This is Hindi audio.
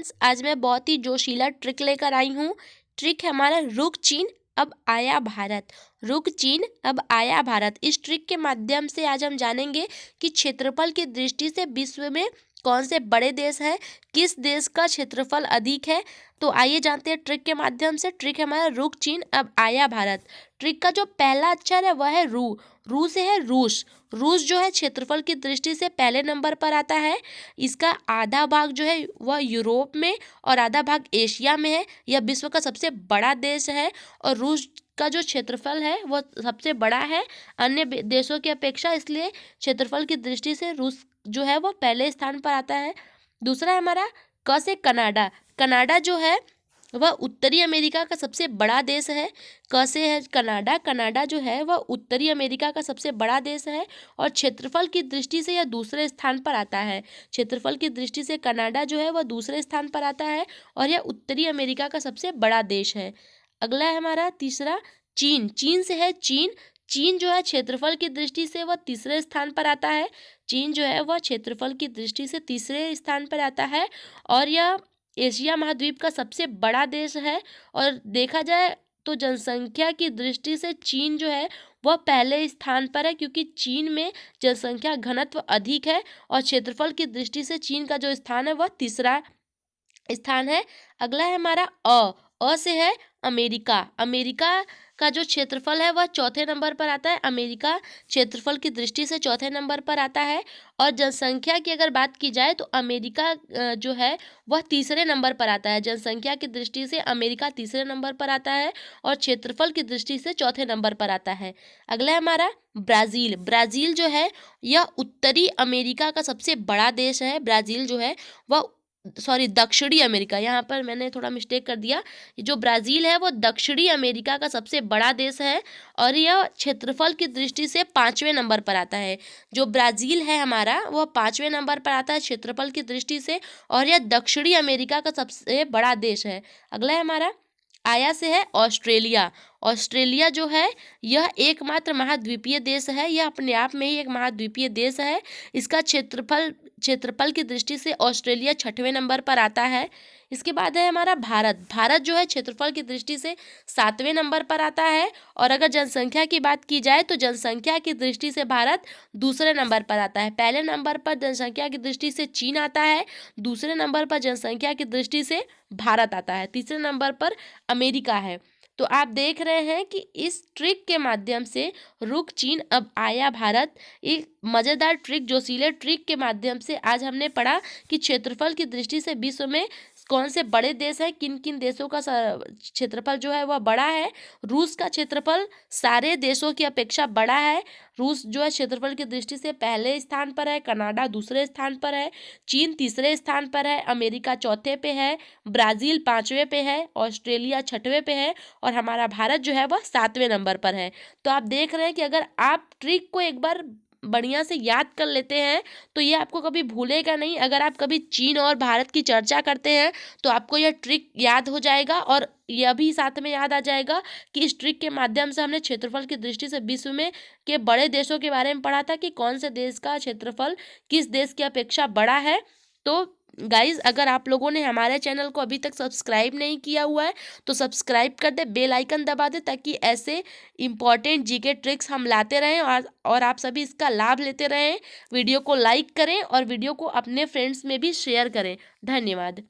फ्रेंड्स, आज मैं बहुत ही जोशीला ट्रिक लेकर आई हूँ। ट्रिक है हमारा रुक चीन अब आया भारत। रुक चीन अब आया भारत। इस ट्रिक के माध्यम से आज हम जानेंगे कि क्षेत्रफल की दृष्टि से विश्व में कौन से बड़े देश हैं, किस देश का क्षेत्रफल अधिक है। तो आइए जानते हैं ट्रिक के माध्यम से। ट्रिक है हमारा रुक चीन अब आया भारत। ट्रिक का जो पहला अक्षर है वह है रू। रू से है रूस। रूस जो है क्षेत्रफल की दृष्टि से पहले नंबर पर आता है। इसका आधा भाग जो है वह यूरोप में और आधा भाग एशिया में है। यह विश्व का सबसे बड़ा देश है और रूस का जो क्षेत्रफल है वह सबसे बड़ा है अन्य देशों की अपेक्षा, इसलिए क्षेत्रफल की दृष्टि से रूस जो है वह पहले स्थान पर आता है। दूसरा है हमारा क से कनाडा। कनाडा जो है वह उत्तरी अमेरिका का सबसे बड़ा देश है। क से है कनाडा। कनाडा जो है वह उत्तरी अमेरिका का सबसे बड़ा देश है और क्षेत्रफल की दृष्टि से यह दूसरे स्थान पर आता है। क्षेत्रफल की दृष्टि से कनाडा जो है वह दूसरे स्थान पर आता है और यह उत्तरी अमेरिका का सबसे बड़ा देश है। अगला है हमारा तीसरा चीन। चीन से है चीन। चीन जो है क्षेत्रफल की दृष्टि से वह तीसरे स्थान पर आता है। चीन जो है वह क्षेत्रफल की दृष्टि से तीसरे स्थान पर आता है और यह एशिया महाद्वीप का सबसे बड़ा देश है। और देखा जाए तो जनसंख्या की दृष्टि से चीन जो है वह पहले स्थान पर है, क्योंकि चीन में जनसंख्या घनत्व अधिक है और क्षेत्रफल की दृष्टि से चीन का जो स्थान है वह तीसरा स्थान है। अगला है हमारा अ से है अमेरिका। अमेरिका का जो क्षेत्रफल है वह चौथे नंबर पर आता है। अमेरिका क्षेत्रफल की दृष्टि से चौथे नंबर पर आता है और जनसंख्या की अगर बात की जाए तो अमेरिका जो है वह तीसरे नंबर पर आता है। जनसंख्या की दृष्टि से अमेरिका तीसरे नंबर पर आता है और क्षेत्रफल की दृष्टि से चौथे नंबर पर आता है। अगला है हमारा ब्राज़ील। ब्राज़ील जो है यह उत्तरी अमेरिका का सबसे बड़ा देश है। ब्राज़ील जो है वह दक्षिणी अमेरिका, यहाँ पर मैंने थोड़ा मिस्टेक कर दिया। जो ब्राज़ील है वो दक्षिणी अमेरिका का सबसे बड़ा देश है और यह क्षेत्रफल की दृष्टि से 5वें नंबर पर आता है। जो ब्राज़ील है हमारा वह 5वें नंबर पर आता है क्षेत्रफल की दृष्टि से और यह दक्षिणी अमेरिका का सबसे बड़ा देश है। अगला है हमारा आया से है ऑस्ट्रेलिया। ऑस्ट्रेलिया जो है यह एकमात्र महाद्वीपीय देश है। यह अपने आप में ही एक महाद्वीपीय देश है। इसका क्षेत्रफल की दृष्टि से ऑस्ट्रेलिया 6वें नंबर पर आता है। इसके बाद है हमारा भारत। भारत जो है क्षेत्रफल की दृष्टि से 7वें नंबर पर आता है और अगर जनसंख्या की बात की जाए तो जनसंख्या की दृष्टि से भारत दूसरे नंबर पर आता है। पहले नंबर पर जनसंख्या की दृष्टि से चीन आता है, दूसरे नंबर पर जनसंख्या की दृष्टि से भारत आता है, तीसरे नंबर पर अमेरिका है। तो आप देख रहे हैं कि इस ट्रिक के माध्यम से रुक चीन अब आया भारत, एक मज़ेदार ट्रिक, जोशीले ट्रिक के माध्यम से आज हमने पढ़ा कि क्षेत्रफल की दृष्टि से विश्व में कौन से बड़े देश हैं, किन किन देशों का क्षेत्रफल जो है वह बड़ा है। रूस का क्षेत्रफल सारे देशों की अपेक्षा बड़ा है। रूस जो है क्षेत्रफल की दृष्टि से पहले स्थान पर है, कनाडा दूसरे स्थान पर है, चीन तीसरे स्थान पर है, अमेरिका चौथे पे है, ब्राज़ील 5वें पे है, ऑस्ट्रेलिया 6वें पे है और हमारा भारत जो है वह 7वें नंबर पर है। तो आप देख रहे हैं कि अगर आप ट्रिक को एक बार बढ़िया से याद कर लेते हैं तो ये आपको कभी भूलेगा नहीं। अगर आप कभी चीन और भारत की चर्चा करते हैं तो आपको यह ट्रिक याद हो जाएगा और यह भी साथ में याद आ जाएगा कि इस ट्रिक के माध्यम से हमने क्षेत्रफल की दृष्टि से विश्व में के बड़े देशों के बारे में पढ़ा था कि कौन से देश का क्षेत्रफल किस देश की अपेक्षा बड़ा है। तो गाइज, अगर आप लोगों ने हमारे चैनल को अभी तक सब्सक्राइब नहीं किया हुआ है तो सब्सक्राइब कर दे, बेल आइकन दबा दे, ताकि ऐसे इंपॉर्टेंट जीके ट्रिक्स हम लाते रहें और आप सभी इसका लाभ लेते रहें। वीडियो को लाइक करें और वीडियो को अपने फ्रेंड्स में भी शेयर करें। धन्यवाद।